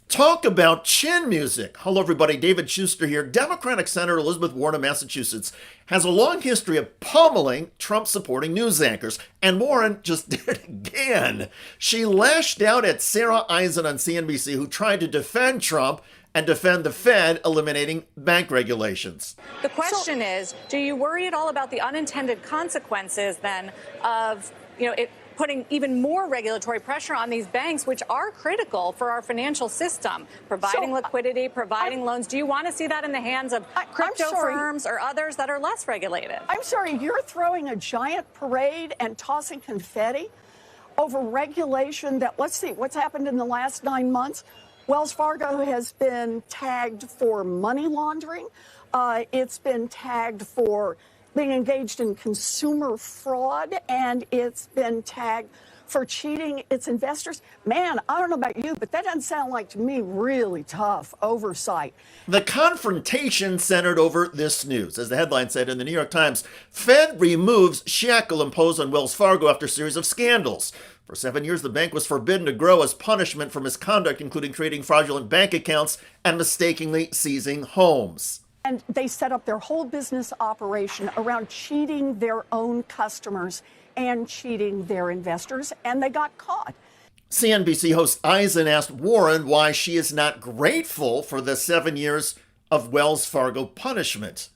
Talk about chin music. Hello, everybody. David Shuster here. Democratic Senator Elizabeth Warren of Massachusetts has a long history of pummeling Trump-supporting news anchors, and Warren just did it again. She lashed out at Sarah Eisen on CNBC, who tried to defend Trump and defend the Fed eliminating bank regulations. The question is, do you worry at all about the unintended consequences then of, it putting even more regulatory pressure on these banks, which are critical for our financial system, providing liquidity, providing loans? Do you want to see that in the hands of crypto firms or others that are less regulated? I'm sorry, you're throwing a giant parade and tossing confetti over regulation that, let's see, what's happened in the last 9 months? Wells Fargo has been tagged for money laundering. It's been tagged for being engaged in consumer fraud, and it's been tagged for cheating its investors. Man, I don't know about you, but that doesn't sound like to me really tough oversight. The confrontation centered over this news. As the headline said in the New York Times, Fed removes shackle imposed on Wells Fargo after a series of scandals. For 7 years, the bank was forbidden to grow as punishment for misconduct, including creating fraudulent bank accounts and mistakenly seizing homes. And they set up their whole business operation around cheating their own customers and cheating their investors, and they got caught. CNBC host Eisen asked Warren why she is not grateful for the 7 years of Wells Fargo punishment.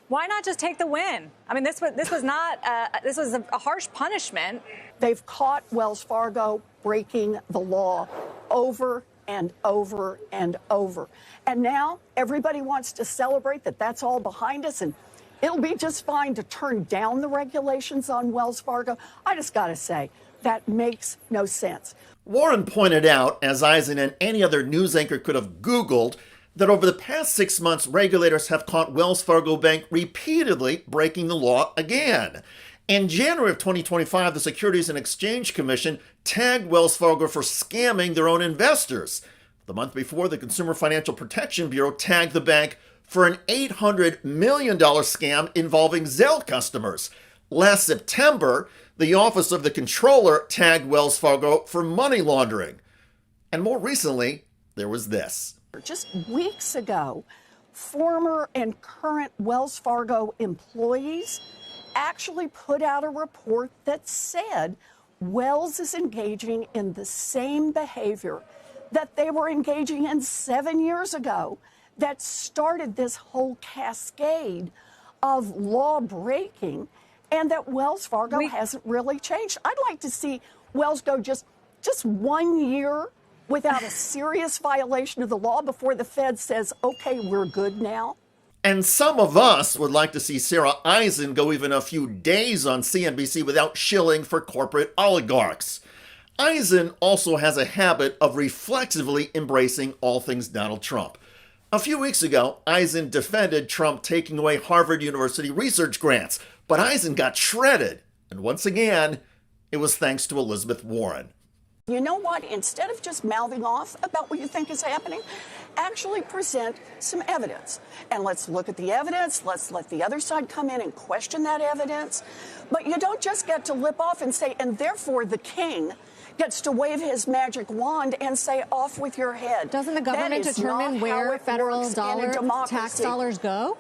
Why not just take the win? I mean, this was a harsh punishment. They've caught Wells Fargo breaking the law over and over and over. And now everybody wants to celebrate that that's all behind us, and it'll be just fine to turn down the regulations on Wells Fargo. I just got to say, that makes no sense. Warren pointed out, as Eisen and any other news anchor could have Googled, that over the past 6 months, regulators have caught Wells Fargo Bank repeatedly breaking the law again. In January of 2025, the Securities and Exchange Commission tagged Wells Fargo for scamming their own investors. The month before, the Consumer Financial Protection Bureau tagged the bank for an $800 million scam involving Zelle customers. Last September, the Office of the Comptroller tagged Wells Fargo for money laundering. And more recently, there was this. Just weeks ago, former and current Wells Fargo employees actually put out a report that said Wells is engaging in the same behavior that they were engaging in 7 years ago that started this whole cascade of law breaking, and that Wells Fargo hasn't really changed. I'd like to see Wells go just 1 year without a serious violation of the law before the Fed says, okay, we're good now. And some of us would like to see Sarah Eisen go even a few days on CNBC without shilling for corporate oligarchs. Eisen also has a habit of reflexively embracing all things Donald Trump. A few weeks ago, Eisen defended Trump taking away Harvard University research grants, but Eisen got shredded. And once again, it was thanks to Elizabeth Warren. You know what? Instead of just mouthing off about what you think is happening, actually present some evidence. And let's look at the evidence. Let's let the other side come in and question that evidence. But you don't just get to lip off and say, and therefore the king gets to wave his magic wand and say, off with your head. Doesn't the government determine where federal tax dollars go?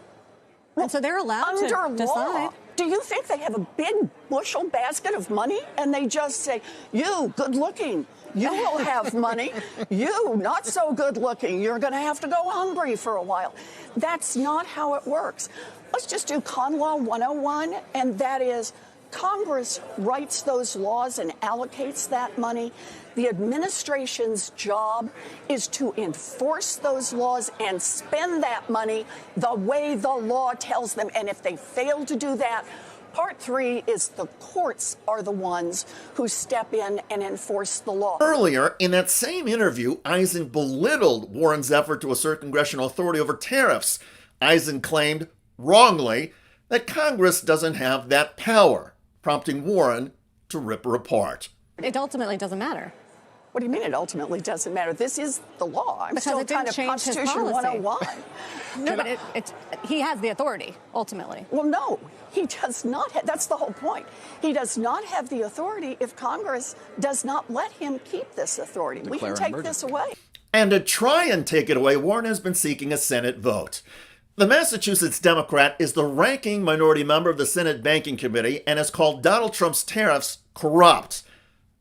Well, and so they're allowed to decide. Do you think they have a big bushel basket of money and they just say, you, good looking, you will have money. You, not so good looking, you're going to have to go hungry for a while. That's not how it works. Let's just do Con Law 101, and that is Congress writes those laws and allocates that money. The administration's job is to enforce those laws and spend that money the way the law tells them. And if they fail to do that, Part 3 is the courts are the ones who step in and enforce the law. Earlier, in that same interview, Eisen belittled Warren's effort to assert congressional authority over tariffs. Eisen claimed, wrongly, that Congress doesn't have that power, prompting Warren to rip her apart. It ultimately doesn't matter. What do you mean it ultimately doesn't matter? This is the law. I'm because still it didn't kind of change his Constitution policy. 101. No, but he has the authority, ultimately. Well, no, he does not. That's the whole point. He does not have the authority if Congress does not let him keep this authority. We can take this away. And to try and take it away, Warren has been seeking a Senate vote. The Massachusetts Democrat is the ranking minority member of the Senate Banking Committee and has called Donald Trump's tariffs corrupt.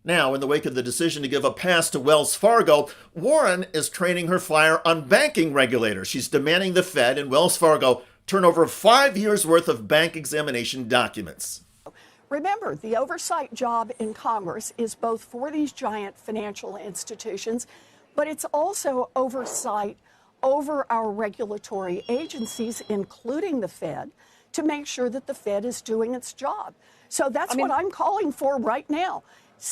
Now, in the wake of the decision to give a pass to Wells Fargo, Warren is training her fire on banking regulators. She's demanding the Fed and Wells Fargo turn over 5 years' worth of bank examination documents. Remember, the oversight job in Congress is both for these giant financial institutions, but it's also oversight over our regulatory agencies, including the Fed, to make sure that the Fed is doing its job. So that's what I'm calling for right now.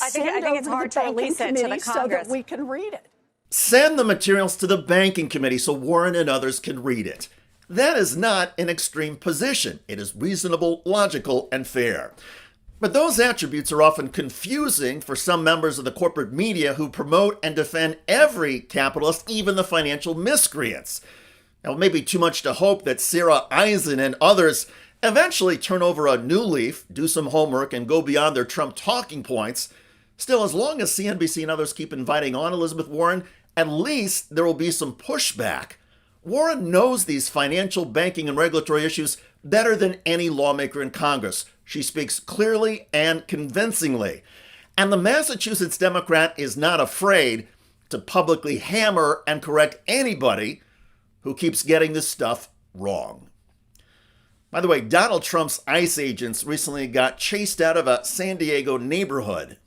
I think it's hard to release it to the Congress so that we can read it. Send the materials to the Banking Committee so Warren and others can read it. That is not an extreme position. It is reasonable, logical, and fair. But those attributes are often confusing for some members of the corporate media who promote and defend every capitalist, even the financial miscreants. Now, it may be too much to hope that Sarah Eisen and others eventually turn over a new leaf, do some homework, and go beyond their Trump talking points. Still, as long as CNBC and others keep inviting on Elizabeth Warren, at least there will be some pushback. Warren knows these financial, banking, and regulatory issues better than any lawmaker in Congress. She speaks clearly and convincingly. And the Massachusetts Democrat is not afraid to publicly hammer and correct anybody who keeps getting this stuff wrong. By the way, Donald Trump's ICE agents recently got chased out of a San Diego neighborhood.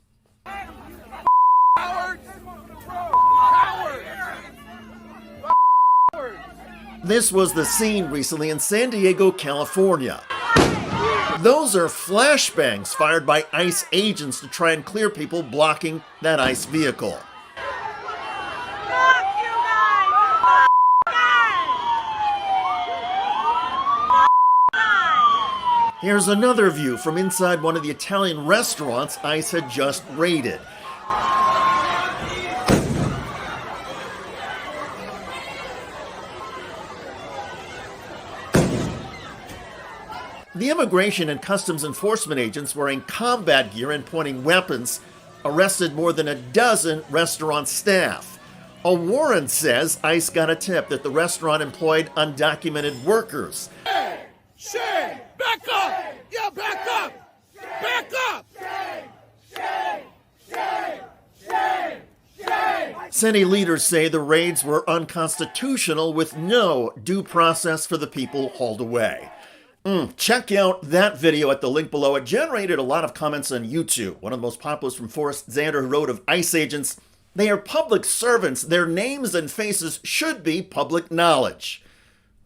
This was the scene recently in San Diego, California. Those are flashbangs fired by ICE agents to try and clear people blocking that ICE vehicle. Here's another view from inside one of the Italian restaurants ICE had just raided. The Immigration and Customs Enforcement agents wearing combat gear and pointing weapons arrested more than a dozen restaurant staff. A Warren says ICE got a tip that the restaurant employed undocumented workers. Shame! Back up! Yeah, back up! Back up! City leaders say the raids were unconstitutional with no due process for the people hauled away. Check out that video at the link below. It generated a lot of comments on YouTube. One of the most popular was from Forrest Zander, who wrote of ICE agents, "They are public servants. Their names and faces should be public knowledge."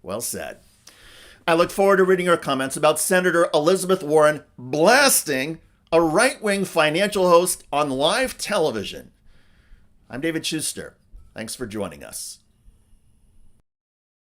Well said. I look forward to reading your comments about Senator Elizabeth Warren blasting a right-wing financial host on live television. I'm David Shuster. Thanks for joining us.